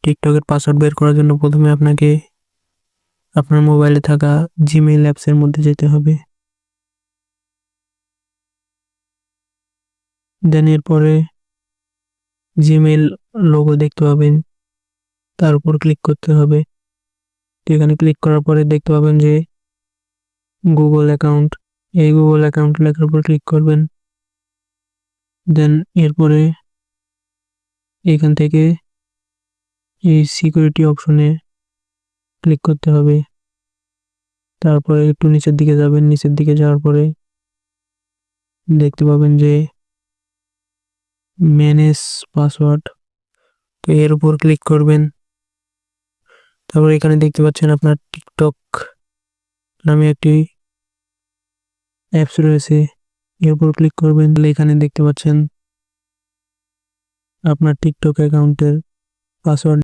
টিকটকের পাসওয়ার্ড বের করার জন্য প্রথমে আপনাকে আপনার মোবাইলে থাকা জিমেইল অ্যাপসের মধ্যে যেতে হবে। দেন এরপরে জিমেইল লোগো দেখতে পাবেন, তার উপর ক্লিক করতে হবে। এখানে ক্লিক করার পরে দেখতে পাবেন যে গুগল অ্যাকাউন্ট, এই গুগল অ্যাকাউন্ট লেখার উপর ক্লিক করবেন। দেন এরপরে এখান থেকে এই সিকিউরিটি অপশনে ক্লিক করতে হবে। তারপরে একটু নিচের দিকে যাবেন, নিচের দিকে যাওয়ার পরে দেখতে পাবেন যে ম্যানেজ পাসওয়ার্ড, তো এর উপর ক্লিক করবেন। তারপর এখানে দেখতে পাচ্ছেন আপনার টিকটক নামে একটি অ্যাপস রয়েছে, এর উপর ক্লিক করবেন। এখানে দেখতে পাচ্ছেন আপনার টিকটক অ্যাকাউন্টের পাসওয়ার্ড